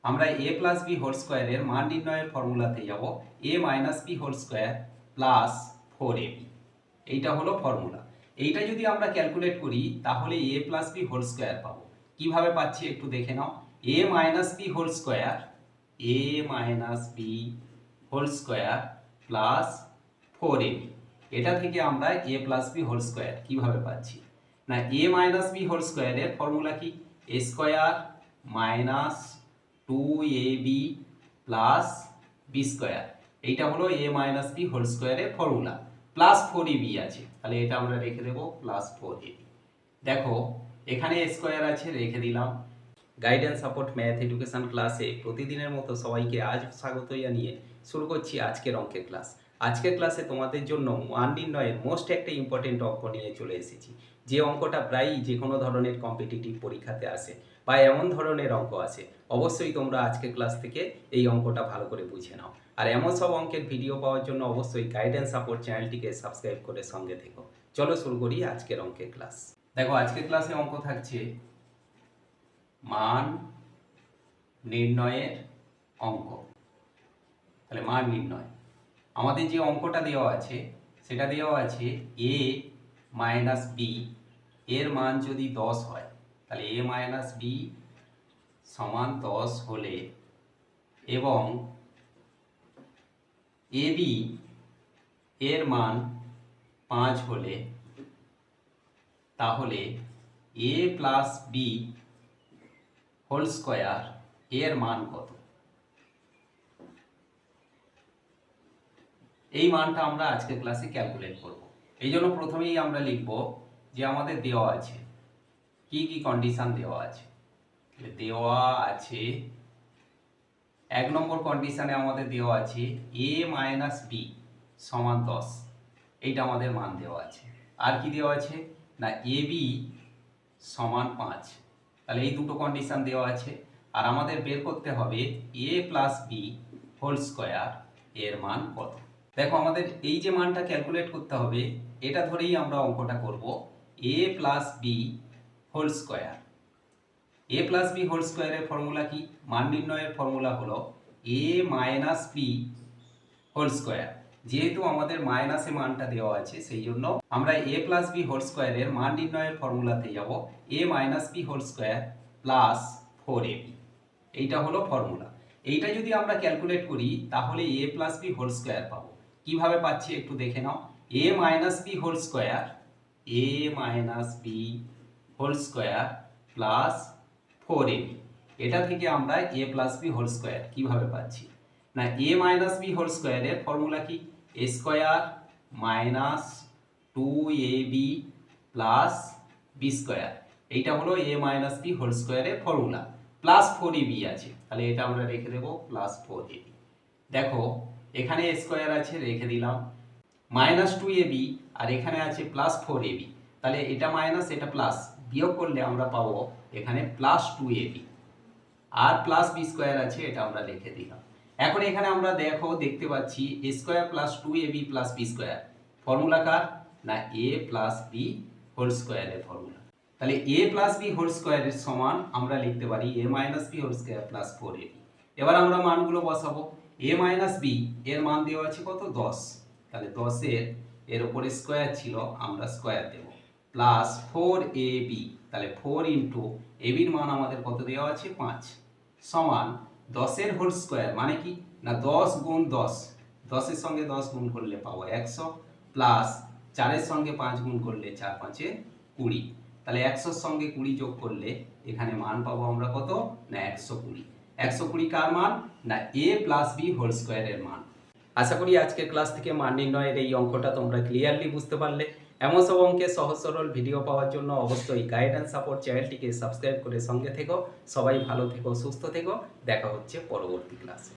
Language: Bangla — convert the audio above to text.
আমরা a প্লাস বি হোল স্কোয়ারের মান নির্ণয়ের ফর্মুলাতে যাব a minus B whole square plus 4ab। এইটা হলো ফর্মুলা। এইটা যদি আমরা ক্যালকুলেট করি তাহলে a plus B whole square পাবো। কিভাবে পাচ্ছি একটু দেখে নাও। a minus B whole square whole square plus 4ab। এটা থেকে আমরা a plus B whole square কিভাবে পাচ্ছি না, a মাইনাস বি হোল স্কোয়ারের ফর্মুলা কি, a square minus 2ab plus B square. এইটা হলো a মাইনাস বি হোল স্কোয়ারের ফর্মুলা। প্লাস 4ab আছে, তাহলে এটা আমরা রেখে দেবো প্লাস 4ab। দেখো এখানে a স্কোয়ার আছে, রেখে দিলাম। গাইডেন্স সাপোর্ট ম্যাথ এডুকেশন ক্লাসে প্রতিদিনের মতো সবাইকে আজ স্বাগত জানিয়ে শুরু করছি আজকের অঙ্কের ক্লাস। আজকের ক্লাসে তোমাদের জন্য মান নির্ণয়ের মোস্ট একটা ইম্পর্টেন্ট অঙ্ক নিয়ে চলে এসেছি। যে অঙ্কটা প্রায়ই যে কোনো ধরনের কম্পিটিটিভ পরীক্ষাতে আসে বা এমন ধরনের অঙ্ক আসে, অবশ্যই তোমরা আজকের ক্লাস থেকে এই অঙ্কটা ভালো করে বুঝে নাও। আর এমন সব অঙ্কের ভিডিও পাওয়ার জন্য অবশ্যই গাইডেন্স সাপোর্ট চ্যানেলটিকে সাবস্ক্রাইব করে সঙ্গে থেকো। চলো শুরু করি আজকের অঙ্কের ক্লাস। দেখো আজকের ক্লাসে অঙ্ক থাকছে মান নির্ণয়ের অঙ্ক। তাহলে মান নির্ণয়, আমাদের যে অঙ্কটা দেওয়া আছে সেটা দেওয়া আছে a মাইনাস বি এর মান যদি 10 হয়, তাহলে a মাইনাস বি সমান 10 হলে এবং ab এর মান 5 হলে তাহলে a plus B whole square এর মান কত। এই মানটা আমরা আজকের ক্লাসে ক্যালকুলেট করব। এই জন্য প্রথমেই আমরা লিখব যে আমাদের দেওয়া আছে কি কি কন্ডিশন দেওয়া আছে। দেওয়া আছে 1 নম্বর কন্ডিশনে আমাদের দেওয়া আছে a মাইনাস বি সমান 10, এইটা আমাদের মান দেওয়া আছে। আর কি দেওয়া আছে না ab সমান 5, তাহলে এই দুটো কন্ডিশন দেওয়া আছে। আর আমাদের বের করতে হবে a plus B whole square এর মান কত। দেখো আমাদের এই যে মানটা ক্যালকুলেট করতে হবে এটা ধরেই আমরা অঙ্কটা করব। a plus B whole square, a plus B whole স্কোয়ারের ফর্মুলা কি, মান নির্ণয়ের ফর্মুলা হলো a minus B whole square. যেহেতু আমাদের মাইনাসে মানটা দেওয়া আছে সেই জন্য আমরা a প্লাস বি হোল স্কোয়ারের মান নির্ণয়ের ফর্মুলাতে যাব a minus B whole square plus 4ab। এইটা হলো ফর্মুলা। এইটা যদি আমরা ক্যালকুলেট করি তাহলে a plus B whole square পাবো। কিভাবে পাচ্ছি একটু দেখে নাও। a minus B whole square plus 4ab, এটা থেকে আমরা a plus B whole square কিভাবে পাচ্ছি না, a মাইনাস বি হোল স্কোয়ারের ফর্মুলা কি, a square minus 2ab plus B square. এইটা হলো a মাইনাস বি হোল স্কোয়ারের ফর্মুলা। প্লাস 4ab আছে, তাহলে এটা আমরা রেখে দেবো প্লাস 4ab। দেখো এখানে a স্কোয়ার আছে, রেখে দিলাম। মাইনাস 2ab আর এখানে আছে প্লাস 4ab, তাহলে এটা মাইনাস এটা প্লাস, বিয়োগ করলে আমরা পাবো এখানে প্লাস 2ab। আর প্লাস বি স্কোয়ার আছে, এটা আমরা লিখে দিলাম। এখন এখানে আমরা দেখতে পাচ্ছি a square plus 2ab plus B square formula কার না a প্লাস বি হোল স্কোয়ারের ফর্মুলা। তাহলে a প্লাস বি হোল স্কোয়ারের সমান আমরা লিখতে পারি a minus B whole square plus 4ab। এবার আমরা মানগুলো বসাবো। a মাইনাস বি এর মান দেওয়া আছে কত 10, তাহলে 10 এর উপরে স্কোয়ার ছিল আমরা স্কোয়ার দেব প্লাস 4ab, তাহলে 4 ইন্টু এর মান আমাদের কত দেওয়া আছে 5 সমান 10 এর হোল স্কোয়ার মানে কি না 10 গুণ 10, 10 এর সঙ্গে 10 গুণ করলে পাবো 100 প্লাস 4 এর সঙ্গে 5 গুণ করলে 4 5 20, তাহলে 100 এর সঙ্গে 20 যোগ করলে এখানে মান পাবো আমরা কত না 120। 120 কার মান না a প্লাস বি হোল স্কোয়ারের মান। আশা করি আজকের ক্লাস থেকে মান নির্ণয়ের এই অঙ্কটা তোমরা ক্লিয়ারলি বুঝতে পারলে। এমন সব অঙ্কের সহজ সরল ভিডিও পাওয়ার জন্য অবশ্যই গাইডেন্স সাপোর্ট চ্যানেলটিকে সাবস্ক্রাইব করে সঙ্গে থেকো। সবাই ভালো থেকো, সুস্থ থেকো। দেখা হচ্ছে পরবর্তী ক্লাসে।